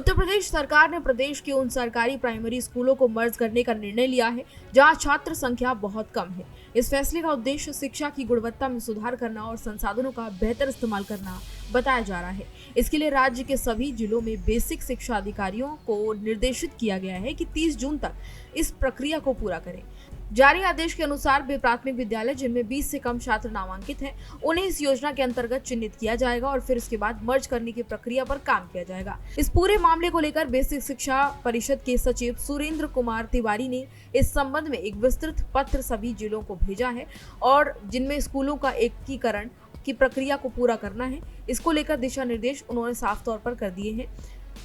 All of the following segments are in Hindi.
उत्तर प्रदेश सरकार ने प्रदेश के उन सरकारी प्राइमरी स्कूलों को मर्ज करने का निर्णय लिया है जहां छात्र संख्या बहुत कम है। इस फैसले का उद्देश्य शिक्षा की गुणवत्ता में सुधार करना और संसाधनों का बेहतर इस्तेमाल करना बताया जा रहा है। इसके लिए राज्य के सभी जिलों में बेसिक शिक्षा अधिकारियों को निर्देशित किया गया है कि 30 जून तक इस प्रक्रिया को पूरा करें। जारी आदेश के अनुसार वे प्राथमिक विद्यालय जिनमें 20 से कम छात्र नामांकित हैं, उन्हें इस योजना के अंतर्गत चिन्हित किया जाएगा और फिर इसके बाद मर्ज करने की प्रक्रिया पर काम किया जाएगा। इस पूरे मामले को लेकर बेसिक शिक्षा परिषद के सचिव सुरेंद्र कुमार तिवारी ने इस संबंध में एक विस्तृत पत्र सभी जिलों को भेजा है और जिनमें स्कूलों का एकीकरण की प्रक्रिया को पूरा करना है। इसको लेकर दिशा निर्देश उन्होंने साफ तौर पर कर दिए हैं।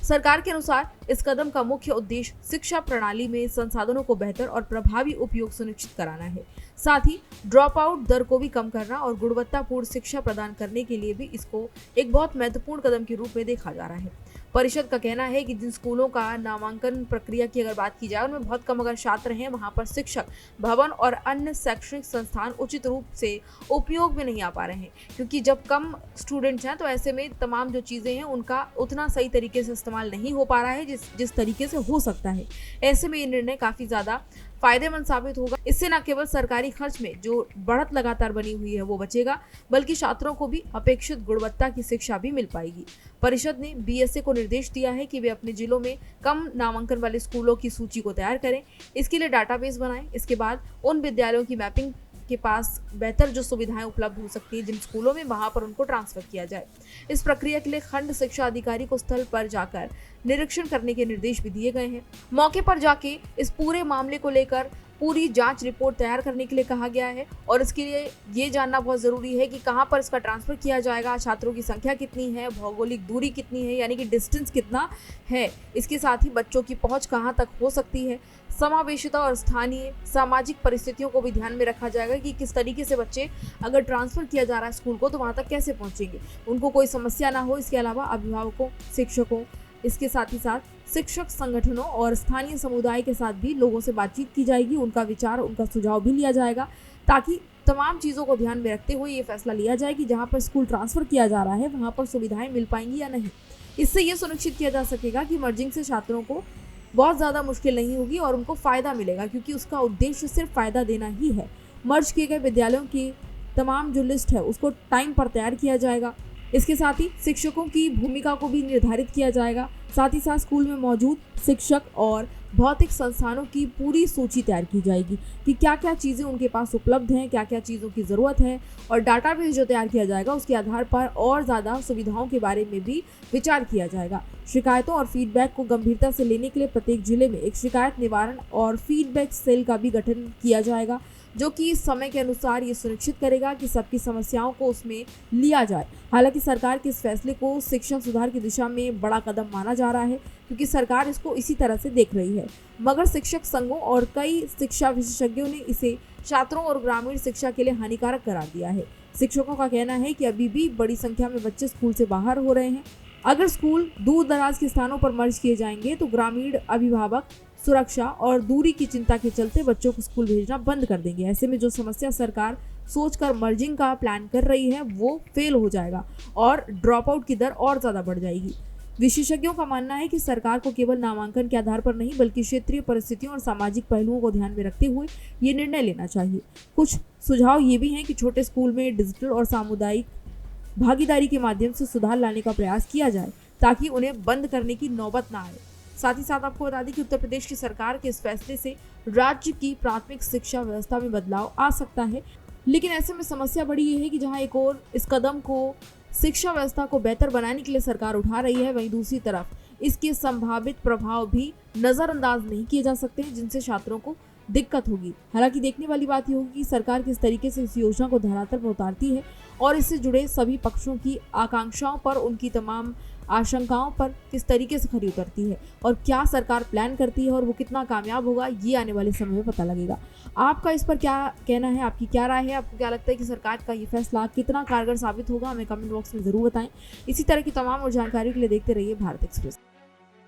सरकार के अनुसार इस कदम का मुख्य उद्देश्य शिक्षा प्रणाली में संसाधनों को बेहतर और प्रभावी उपयोग सुनिश्चित कराना है। साथ ही ड्रॉप आउट दर को भी कम करना और गुणवत्तापूर्ण शिक्षा प्रदान करने के लिए भी इसको एक बहुत महत्वपूर्ण कदम के रूप में देखा जा रहा है। परिषद का कहना है कि जिन स्कूलों का नामांकन प्रक्रिया की अगर बात की जाए उनमें बहुत कम अगर छात्र हैं, वहां पर शिक्षक भवन और अन्य शैक्षणिक संस्थान उचित रूप से उपयोग में नहीं आ पा रहे हैं, क्योंकि जब कम स्टूडेंट्स हैं तो ऐसे में तमाम जो चीजें हैं उनका उतना सही तरीके से इस्तेमाल नहीं हो पा रहा है जिस तरीके से हो सकता है। ऐसे में ये निर्णय काफी ज्यादा फायदेमंद साबित होगा। इससे न केवल सरकारी खर्च में जो बढ़त लगातार बनी हुई है वो बचेगा, बल्कि छात्रों को भी अपेक्षित गुणवत्ता की शिक्षा भी मिल पाएगी। परिषद ने बीएसए को निर्देश दिया है कि वे अपने जिलों में कम नामांकन वाले स्कूलों की सूची को तैयार करें। इसके लिए डाटाबेस बनाएं। इसके बाद उन विद्यालयों की मैपिंग के पास बेहतर जो सुविधाएं उपलब्ध हो सकती है जिन स्कूलों में, वहां पर उनको ट्रांसफर किया जाए। इस प्रक्रिया के लिए खंड शिक्षा अधिकारी को स्थल पर जाकर निरीक्षण करने के निर्देश भी दिए गए हैं। मौके पर जाके इस पूरे मामले को लेकर पूरी जांच रिपोर्ट तैयार करने के लिए कहा गया है और इसके लिए ये जानना बहुत जरूरी है कि कहां पर इसका ट्रांसफर किया जाएगा, छात्रों की संख्या कितनी है, भौगोलिक दूरी कितनी है, यानी कि डिस्टेंस कितना है, इसके साथ ही बच्चों की पहुंच कहां तक हो सकती है, समावेशिता और स्थानीय सामाजिक परिस्थितियों को भी ध्यान में रखा जाएगा कि किस तरीके से बच्चे अगर ट्रांसफर किया जा रहा है स्कूल को तो वहां तक कैसे पहुंचेंगे, उनको कोई समस्या ना हो। इसके अलावा अभिभावकों, शिक्षकों, इसके साथ ही साथ शिक्षक संगठनों और स्थानीय समुदाय के साथ भी लोगों से बातचीत की जाएगी, उनका विचार, उनका सुझाव भी लिया जाएगा, ताकि तमाम चीज़ों को ध्यान में रखते हुए ये फैसला लिया जाए कि जहाँ पर स्कूल ट्रांसफर किया जा रहा है वहाँ पर सुविधाएं मिल पाएंगी या नहीं। इससे ये सुनिश्चित किया जा सकेगा कि मर्जिंग से छात्रों को बहुत ज़्यादा मुश्किल नहीं होगी और उनको फ़ायदा मिलेगा, क्योंकि उसका उद्देश्य सिर्फ फ़ायदा देना ही है। मर्ज किए गए विद्यालयों की तमाम जो लिस्ट है उसको टाइम पर तैयार किया जाएगा। इसके साथ ही शिक्षकों की भूमिका को भी निर्धारित किया जाएगा। साथ ही साथ स्कूल में मौजूद शिक्षक और भौतिक संस्थानों की पूरी सूची तैयार की जाएगी कि क्या क्या चीज़ें उनके पास उपलब्ध हैं, क्या क्या चीज़ों की ज़रूरत है, और डाटाबेस जो तैयार किया जाएगा उसके आधार पर और ज़्यादा सुविधाओं के बारे में भी विचार किया जाएगा। शिकायतों और फीडबैक को गंभीरता से लेने के लिए प्रत्येक जिले में एक शिकायत निवारण और फीडबैक सेल का भी गठन किया जाएगा, जो कि इस समय के अनुसार ये सुनिश्चित करेगा कि सबकी समस्याओं को उसमें लिया जाए। हालांकि सरकार के इस फैसले को शिक्षा सुधार की दिशा में बड़ा कदम माना जा रहा है, क्योंकि सरकार इसको इसी तरह से देख रही है, मगर शिक्षक संघों और कई शिक्षा विशेषज्ञों ने इसे छात्रों और ग्रामीण शिक्षा के लिए हानिकारक करार दिया है। शिक्षकों का कहना है कि अभी भी बड़ी संख्या में बच्चे स्कूल से बाहर हो रहे हैं। अगर स्कूल दूर दराज के स्थानों पर मर्ज किए जाएंगे तो ग्रामीण अभिभावक सुरक्षा और दूरी की चिंता के चलते बच्चों को स्कूल भेजना बंद कर देंगे। ऐसे में जो समस्या सरकार सोचकर मर्जिंग का प्लान कर रही है वो फेल हो जाएगा और ड्रॉप आउट की दर और ज़्यादा बढ़ जाएगी। विशेषज्ञों का मानना है कि सरकार को केवल नामांकन के आधार पर नहीं बल्कि क्षेत्रीय परिस्थितियों और सामाजिक पहलुओं को ध्यान में रखते हुए ये निर्णय लेना चाहिए। कुछ सुझाव ये भी हैं कि छोटे स्कूल में डिजिटल और सामुदायिक भागीदारी के माध्यम से सुधार लाने का प्रयास किया जाए ताकि उन्हें बंद करने की नौबत ना आए। साथ ही साथ आपको बता दें कि उत्तर प्रदेश की सरकार के इस फैसले से राज्य की प्राथमिक शिक्षा व्यवस्था में बदलाव आ सकता है, लेकिन ऐसे में समस्या बड़ी ये है कि जहां एक और इस कदम को शिक्षा व्यवस्था को बेहतर बनाने के लिए सरकार उठा रही है, वहीं दूसरी तरफ इसके संभावित प्रभाव भी नज़रअंदाज नहीं किए जा सकते हैं, जिनसे छात्रों को दिक्कत होगी। हालांकि देखने वाली बात यह होगी कि सरकार किस तरीके से इस योजना को धरातल पर उतारती है और इससे जुड़े सभी पक्षों की आकांक्षाओं पर, उनकी तमाम आशंकाओं पर किस तरीके से खरी उतरती है और क्या सरकार प्लान करती है और वो कितना कामयाब होगा, ये आने वाले समय में पता लगेगा। आपका इस पर क्या कहना है, आपकी क्या राय है, आपको क्या लगता है कि सरकार का ये फैसला कितना कारगर साबित होगा, हमें कमेंट बॉक्स में ज़रूर बताएं। इसी तरह की तमाम और जानकारी के लिए देखते रहिए भारत एक्सप्रेस।